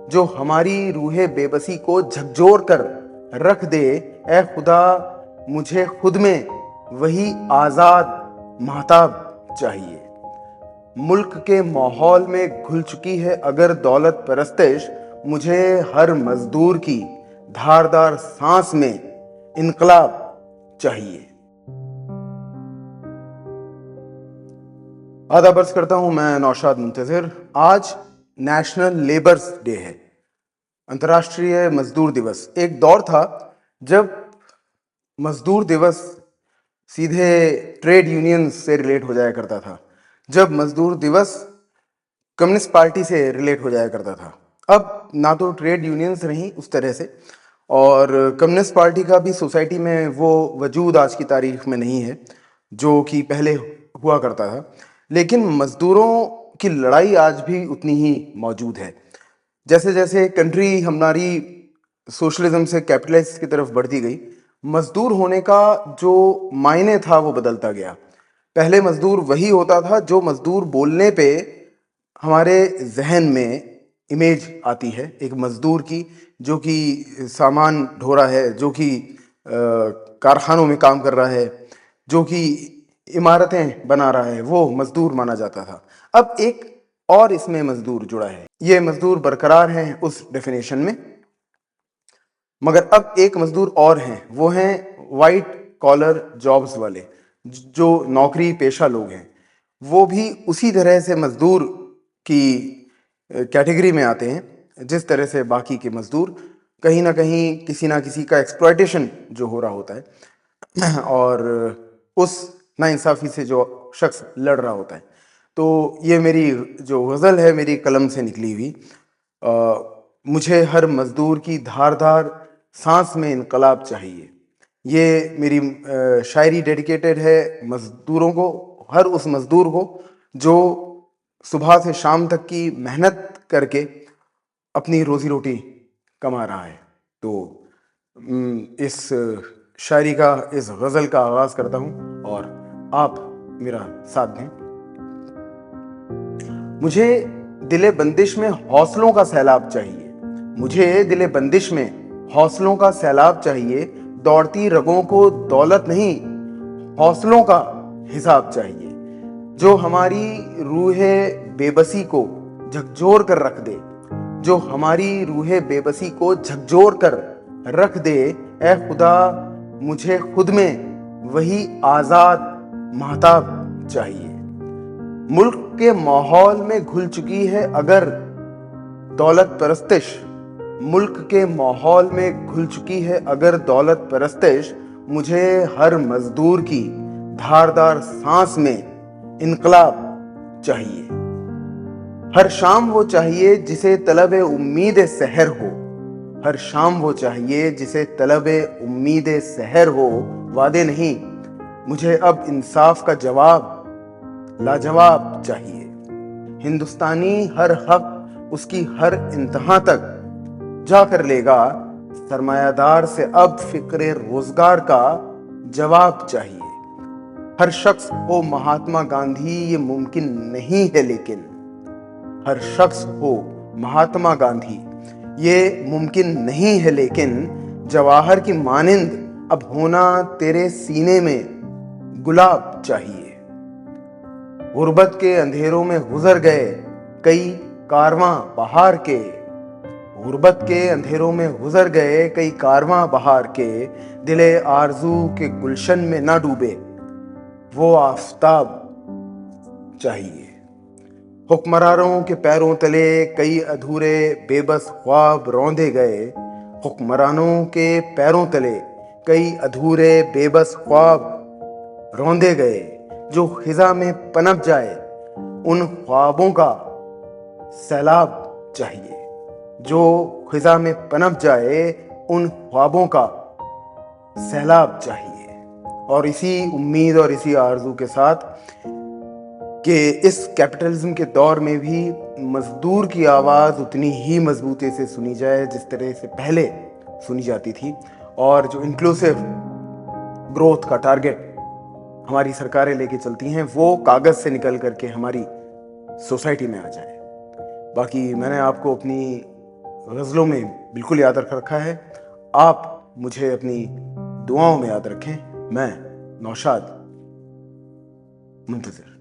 जो हमारी रूहे बेबसी को झकझोर कर रख दे। ए खुदा, मुझे खुद में वही आजाद महताब चाहिए। मुल्क के माहौल में घुल चुकी है अगर दौलत परस्तिश, मुझे हर मजदूर की धारदार सांस में इनकलाब चाहिए। आदाब अर्ज करता हूं, मैं नौशाद मुंतजिर। आज नेशनल लेबर्स डे है, अंतर्राष्ट्रीय मजदूर दिवस। एक दौर था जब मजदूर दिवस सीधे ट्रेड यूनियन से रिलेट हो जाया करता था, जब मजदूर दिवस कम्युनिस्ट पार्टी से रिलेट हो जाया करता था। अब ना तो ट्रेड यूनियंस रही उस तरह से, और कम्युनिस्ट पार्टी का भी सोसाइटी में वो वजूद आज की तारीख में नहीं है जो कि पहले हुआ करता था। लेकिन मजदूरों की लड़ाई आज भी उतनी ही मौजूद है। जैसे जैसे कंट्री हमारी सोशलिज्म से कैपिटलिस्ट की तरफ बढ़ती गई, मजदूर होने का जो मायने था वो बदलता गया। पहले मजदूर वही होता था जो मजदूर बोलने पे हमारे जहन में इमेज आती है, एक मजदूर की जो कि सामान ढो रहा है, जो कि कारखानों में काम कर रहा है, जो कि इमारतें बना रहा है, वो मजदूर माना जाता था। अब एक और इसमें मजदूर जुड़ा है, ये मजदूर बरकरार हैं उस डेफिनेशन में, मगर अब एक मजदूर और हैं, वो हैं वाइट कॉलर जॉब्स वाले, जो नौकरी पेशा लोग हैं। वो भी उसी तरह से मजदूर की कैटेगरी में आते हैं जिस तरह से बाकी के मजदूर कहीं ना किसी का एक्सप्लॉयटेशन जो हो रहा होता है और उस नाइंसाफ़ी से जो शख्स लड़ रहा होता है। तो ये मेरी जो गज़ल है, मेरी कलम से निकली हुई, मुझे हर मजदूर की धारदार सांस में इनकलाब चाहिए। ये मेरी शायरी डेडिकेटेड है मजदूरों को, हर उस मजदूर को जो सुबह से शाम तक की मेहनत करके अपनी रोजी रोटी कमा रहा है। तो इस शायरी का, इस गज़ल का आगाज़ करता हूँ और आप मेरा साथ दें। मुझे दिले बंदिश में हौसलों का सैलाब चाहिए, मुझे दिले बंदिश में हौसलों का सैलाब चाहिए। दौड़ती रगों को दौलत नहीं, हौसलों का हिसाब चाहिए। जो हमारी रूहे बेबसी को झकझोर कर रख दे, जो हमारी रूहे बेबसी को झकझोर कर रख दे। ए खुदा, मुझे खुद में वही आजाद महताब चाहिए। मुल्क के माहौल में घुल चुकी है अगर दौलत परस्तिश, मुल्क के माहौल में घुल चुकी है अगर दौलत परस्तिश, मुझे हर मजदूर की धारदार सांस में इनकलाब चाहिए। हर शाम वो चाहिए जिसे तलब उम्मीद सहर हो, हर शाम वो चाहिए जिसे तलब उम्मीद सहर हो। वादे नहीं, मुझे अब इंसाफ का जवाब लाजवाब चाहिए। हिंदुस्तानी हर हक उसकी हर इंतहा तक जा कर लेगा, सरमायादार से अब फिक्रे रोजगार का जवाब चाहिए। हर शख्स हो महात्मा गांधी ये मुमकिन नहीं है, लेकिन हर शख्स हो महात्मा गांधी ये मुमकिन नहीं है, लेकिन जवाहर की मानिंद अब होना तेरे सीने में गुलाब चाहिए। गुर्बत के अंधेरों में गुजर गए कई कारवां बहार के, गुर्बत के अंधेरों में गुजर गए कई कारवां बहार के। दिले आरजू के गुलशन में ना डूबे वो आफताब चाहिए। हुक्मरानों के पैरों तले कई अधूरे बेबस ख्वाब रौंदे गए, हुक्मरानों के पैरों तले कई अधूरे बेबस ख्वाब रौंदे गए। जो खिजा में पनप जाए उन ख्वाबों का सैलाब चाहिए, जो खिजा में पनप जाए उन ख्वाबों का सैलाब चाहिए। और इसी उम्मीद और इसी आरजू के साथ कि इस कैपिटलिज्म के दौर में भी मजदूर की आवाज़ उतनी ही मजबूती से सुनी जाए जिस तरह से पहले सुनी जाती थी, और जो इंक्लूसिव ग्रोथ का टारगेट हमारी सरकारें लेके चलती हैं वो कागज़ से निकल करके हमारी सोसाइटी में आ जाए। बाकी मैंने आपको अपनी गज़लों में बिल्कुल याद रख रखा है। आप मुझे अपनी दुआओं में याद रखें। मैं नौशाद मुंतज़िर।